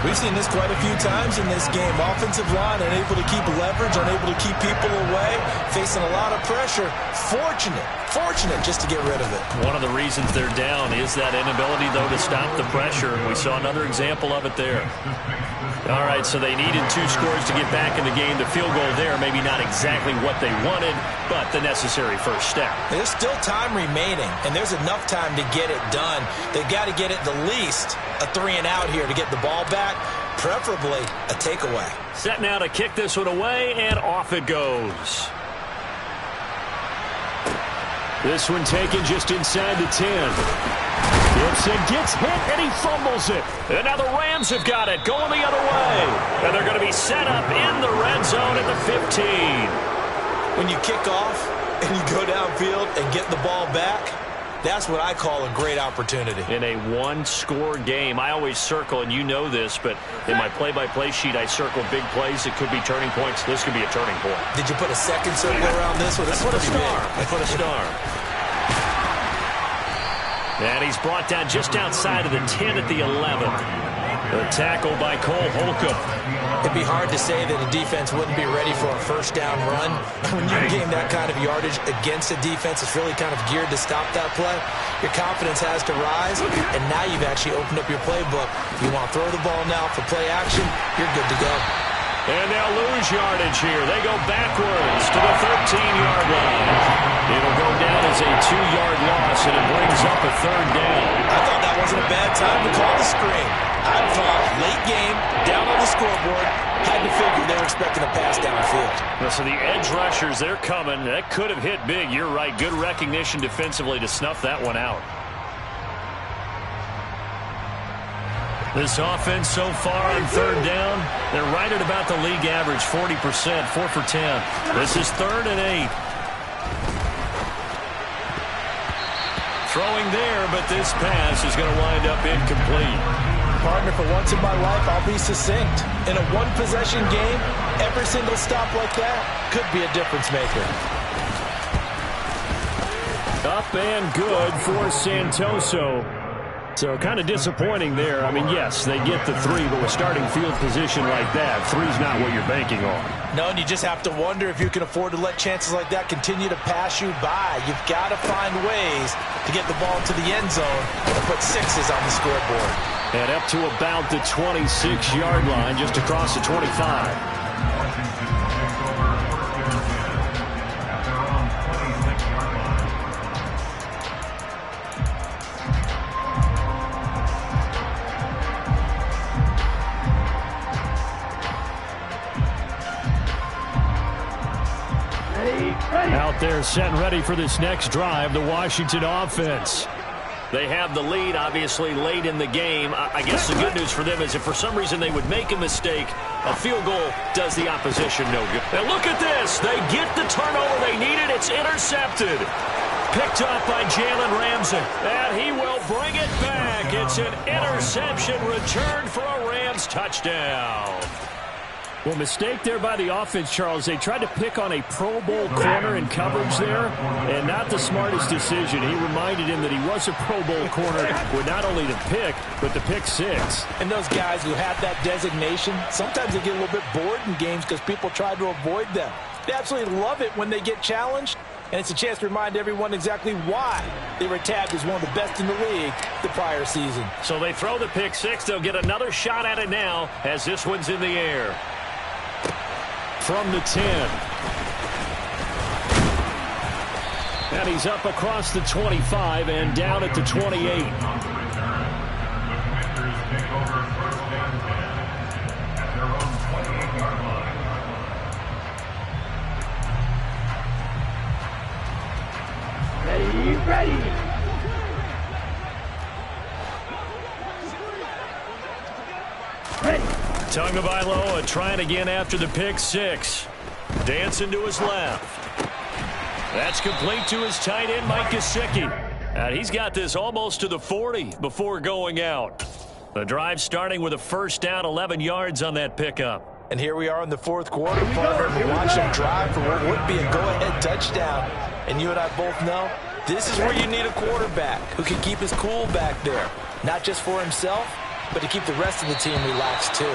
We've seen this quite a few times in this game. Offensive line unable to keep leverage, unable to keep people away, facing a lot of pressure. Fortunate just to get rid of it. One of the reasons they're down is that inability, though, to stop the pressure. We saw another example of it there. All right, so they needed 2 scores to get back in the game. The field goal there, maybe not exactly what they wanted, but the necessary first step. There's still time remaining, and there's enough time to get it done. They've got to get it the least a 3-and-out here to get the ball back, preferably a takeaway. Set now to kick this one away, and off it goes. This one taken just inside the 10. Gibson gets hit, and he fumbles it. And now the Rams have got it, going the other way. And they're going to be set up in the red zone at the 15. When you kick off and you go downfield and get the ball back, that's what I call a great opportunity. In a 1-score game, I always circle, and you know this, but in my play-by-play sheet, I circle big plays that could be turning points. This could be a turning point. Did you put a second circle around this one? I put a star. I put a star. And he's brought down just outside of the 10 at the 11. The tackle by Cole Holcomb. It'd be hard to say that a defense wouldn't be ready for a first down run. When you gain that kind of yardage against a defense, it's really kind of geared to stop that play. Your confidence has to rise, and now you've actually opened up your playbook. If you want to throw the ball now for play action, you're good to go. And they'll lose yardage here. They go backwards to the 13-yard line. It'll go down as a 2-yard loss, and it brings up a 3rd down. I thought that wasn't a bad time to call the screen. I thought late game, down on the scoreboard, had to figure they were expecting a pass downfield. So the edge rushers, they're coming. That could have hit big. You're right. Good recognition defensively to snuff that one out. This offense so far on 3rd down, they're right at about the league average, 40%, 4 for 10. This is 3rd and 8. Throwing there, but this pass is going to wind up incomplete. Partner, for once in my life, I'll be succinct. In a 1-possession game, every single stop like that could be a difference maker. Up and good for Santoso. So kind of disappointing there. I mean, yes, they get the 3, but with starting field position like that, 3's not what you're banking on. No, and you just have to wonder if you can afford to let chances like that continue to pass you by. You've got to find ways to get the ball to the end zone and put 6s on the scoreboard. And up to about the 26-yard line, just across the 25. out there setting ready for this next drive, the Washington offense. They have the lead, obviously, late in the game. I guess the good news for them is if for some reason they would make a mistake, a field goal does the opposition no good. And look at this. They get the turnover they needed. It's intercepted. Picked up by Jalen Ramsey. And he will bring it back. It's an interception returned for a Rams touchdown. Well, mistake there by the offense, Charles. They tried to pick on a Pro Bowl corner in coverage there, and not the smartest decision. He reminded him that he was a Pro Bowl corner with not only the pick, but the pick six. And those guys who have that designation, sometimes they get a little bit bored in games because people try to avoid them. They absolutely love it when they get challenged, and it's a chance to remind everyone exactly why they were tagged as one of the best in the league the prior season. So they throw the pick six. They'll get another shot at it now as this one's in the air. From the 10. And he's up across the 25 and down at the 28. The Commanders take over first and 10 at their own 28-yard line. Ready. Tagovailoa trying again after the pick six. Dancing to his left. That's complete to his tight end, Mike Gesicki. And he's got this almost to the 40 before going out. The drive starting with a first down, 11 yards on that pickup. And here we are in the fourth quarter, partner, to watch them drive for what would be a go-ahead touchdown. And you and I both know this is where you need a quarterback who can keep his cool back there. Not just for himself, but to keep the rest of the team relaxed too.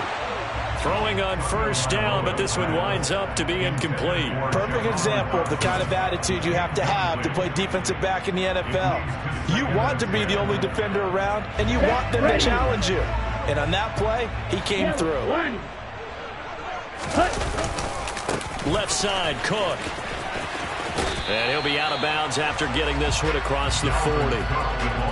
Throwing on first down, but this one winds up to be incomplete. Perfect example of the kind of attitude you have to play defensive back in the NFL. You want to be the only defender around, and you want them to challenge you. And on that play, he came through. Left side, Cook. And he'll be out of bounds after getting this one across the 40.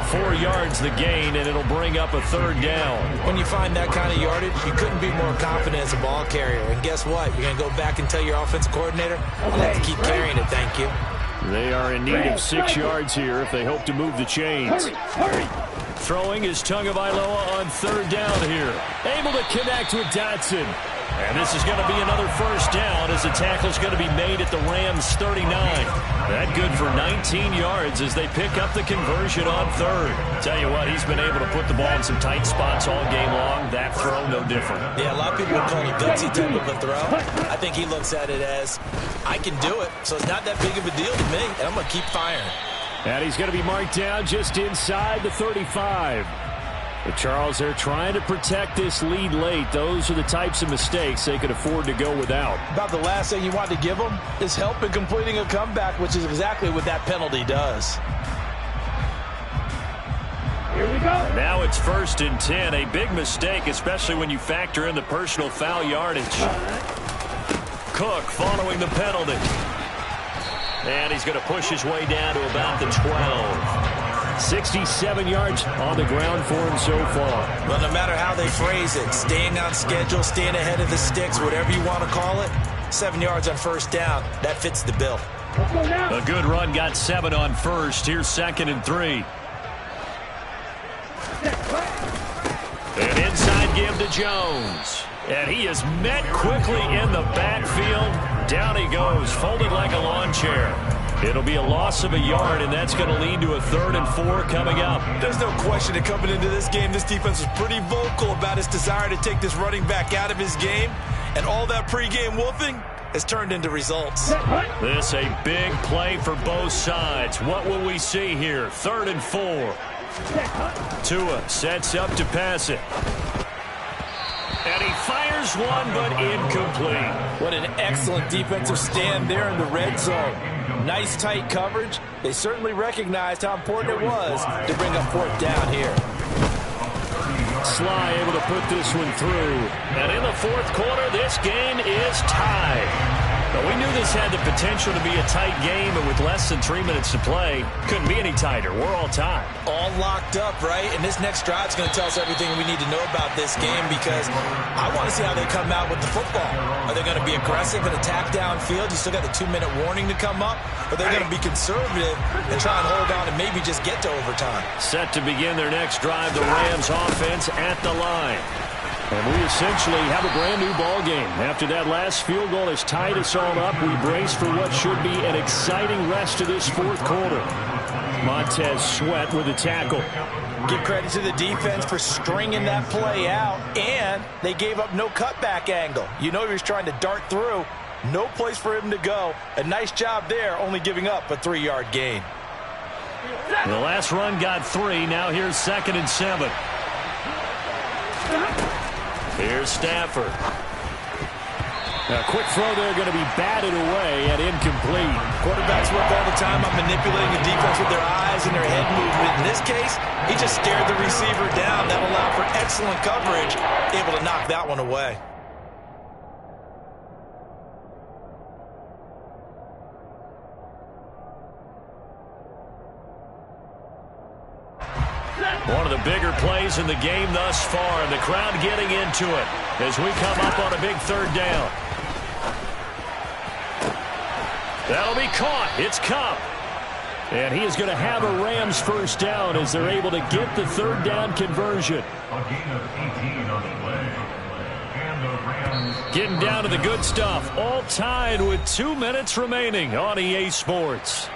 4 yards the gain, and it'll bring up a third down. When you find that kind of yardage, you couldn't be more confident as a ball carrier. And guess what? You're going to go back and tell your offensive coordinator, I'm going to have to keep carrying it, thank you. They are in need of 6 yards here if they hope to move the chains. Throwing is Tagovailoa on third down here. Able to connect with Dotson. And this is going to be another first down as the tackle's going to be made at the Rams' 39. That good for 19 yards as they pick up the conversion on third. Tell you what, he's been able to put the ball in some tight spots all game long. That throw, no different. Yeah, a lot of people would call it a gutsy type of a throw. I think he looks at it as, I can do it, so it's not that big of a deal to me, and I'm going to keep firing. And he's going to be marked down just inside the 35. But Charles, they're trying to protect this lead late. Those are the types of mistakes they could afford to go without. About the last thing you want to give them is help in completing a comeback, which is exactly what that penalty does. Here we go. Now it's 1st and 10. A big mistake, especially when you factor in the personal foul yardage. Cook following the penalty. And he's going to push his way down to about the 12. 67 yards on the ground for him so far. Well, no matter how they phrase it, staying on schedule, staying ahead of the sticks, whatever you want to call it, 7 yards on first down, that fits the bill. A good run got 7 on first. Here's 2nd and 3. An inside give to Jones. And he is met quickly in the backfield. Down he goes, folded like a lawn chair. It'll be a loss of a yard, and that's going to lead to a 3rd and 4 coming up. There's no question that coming into this game, this defense was pretty vocal about its desire to take this running back out of his game. And all that pregame wolfing has turned into results. This a big play for both sides. What will we see here? 3rd and 4. Tua sets up to pass it. And he fires one, but incomplete. What an excellent defensive stand there in the red zone. Nice tight coverage. They certainly recognized how important it was to bring up 4th down here. Sly able to put this one through. And in the 4th quarter, this game is tied. But we knew this had the potential to be a tight game, and with less than 3 minutes to play, couldn't be any tighter. We're all tied. All locked up, right? And this next drive is going to tell us everything we need to know about this game, because I want to see how they come out with the football. Are they going to be aggressive and attack downfield? You still got the 2-minute warning to come up. Or they're going to be conservative and try and hold on and maybe just get to overtime. Set to begin their next drive, the Rams offense at the line. And we essentially have a brand-new ball game. After that last field goal has tied us all up, we brace for what should be an exciting rest of this fourth quarter. Montez Sweat with a tackle. Give credit to the defense for stringing that play out, and they gave up no cutback angle. You know he was trying to dart through. No place for him to go. A nice job there, only giving up a 3-yard gain. The last run got 3. Now here's 2nd and 7. Here's Stafford. A quick throw there, going to be batted away and incomplete. Quarterbacks work all the time on manipulating the defense with their eyes and their head movement. In this case, he just stared the receiver down. That allowed for excellent coverage, able to knock that one away. One of the bigger plays in the game thus far, and the crowd getting into it as we come up on a big 3rd down. That'll be caught. It's Cup. And he is going to have a Rams first down as they're able to get the 3rd down conversion. A gain of 18 on the play. And the Rams Getting down to the good stuff. All tied with 2 minutes remaining on EA Sports.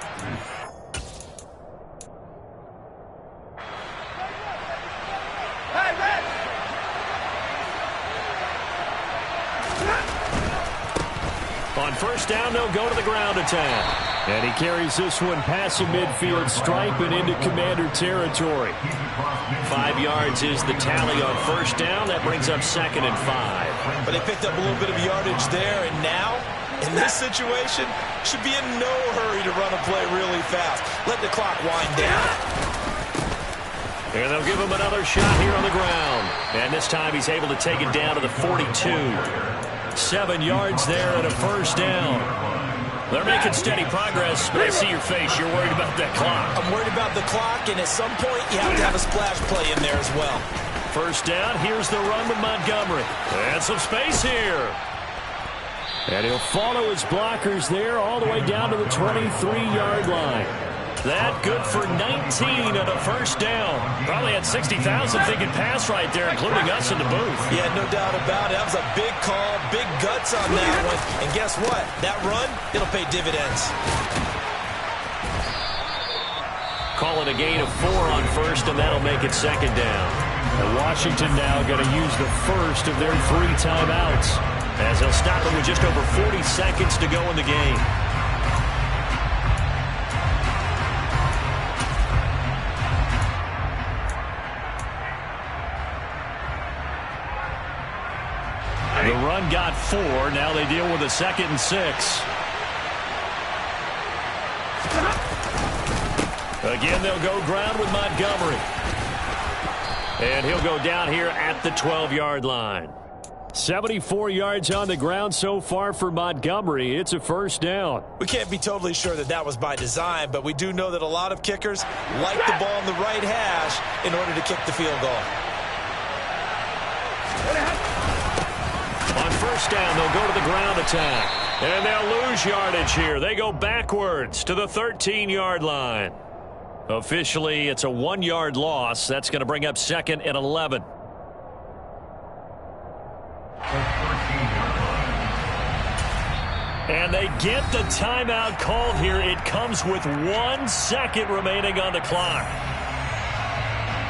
On first down, they'll go to the ground attack. And he carries this one past the midfield stripe and into Commander territory. 5 yards is the tally on first down. That brings up 2nd and 5. But they picked up a little bit of yardage there, and now, in this situation, should be in no hurry to run a play really fast. Let the clock wind down. And they'll give him another shot here on the ground. And this time he's able to take it down to the 42. 7 yards there and a first down. They're making steady progress, but I see your face. You're worried about that clock. I'm worried about the clock, and at some point, you have to have a splash play in there as well. First down, here's the run with Montgomery. And some space here. And he'll follow his blockers there all the way down to the 23-yard line. That good for 19 and a first down. Probably had 60,000 thinking pass right there, including us in the booth. Yeah, no doubt about it. That was a big call, big guts on that one. And guess what? That run, it'll pay dividends. Call it a gain of 4 on first, and that'll make it 2nd down. And Washington now going to use the first of their 3 timeouts, as they'll stop them with just over 40 seconds to go in the game. The run got 4. Now they deal with a 2nd and 6. Again, they'll go ground with Montgomery. And he'll go down here at the 12-yard line. 74 yards on the ground so far for Montgomery. It's a first down. We can't be totally sure that that was by design, but we do know that a lot of kickers like the ball in the right hash in order to kick the field goal. On first down, they'll go to the ground attack. And they'll lose yardage here. They go backwards to the 13-yard line. Officially, it's a 1-yard loss. That's going to bring up 2nd and 11. And they get the timeout called here. It comes with 1 second remaining on the clock.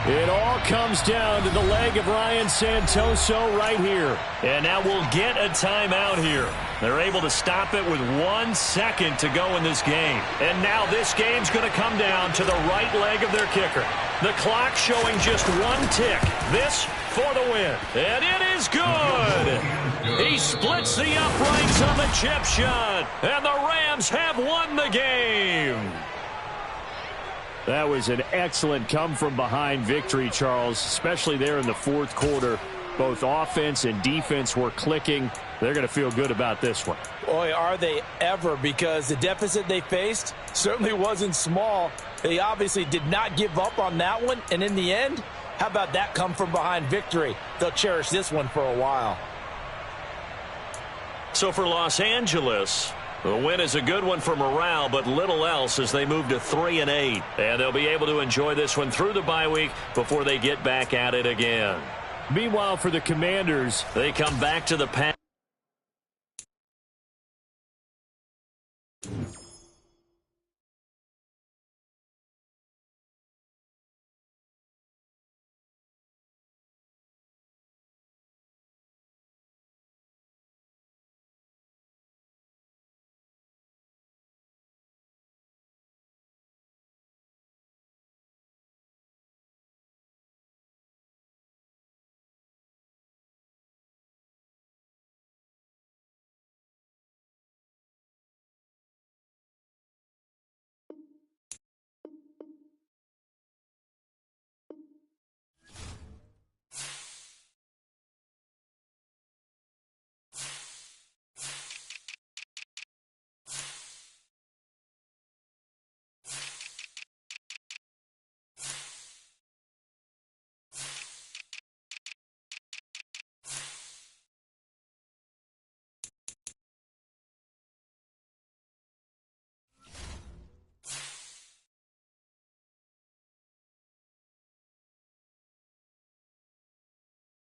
It all comes down to the leg of Ryan Santoso right here. And now we'll get a timeout here. They're able to stop it with 1 second to go in this game. And now this game's going to come down to the right leg of their kicker. The clock showing just 1 tick. This for the win. And it is good. He splits the uprights on the chip shot. And the Rams have won the game. That was an excellent come-from-behind victory, Charles, especially there in the fourth quarter. Both offense and defense were clicking. They're going to feel good about this one. Boy, are they ever, because the deficit they faced certainly wasn't small. They obviously did not give up on that one, and in the end, how about that come from behind victory? They'll cherish this one for a while. So for Los Angeles, the win is a good one for morale, but little else as they move to 3-8. And they'll be able to enjoy this one through the bye week before they get back at it again. Meanwhile, for the Commanders, they come back to the pass.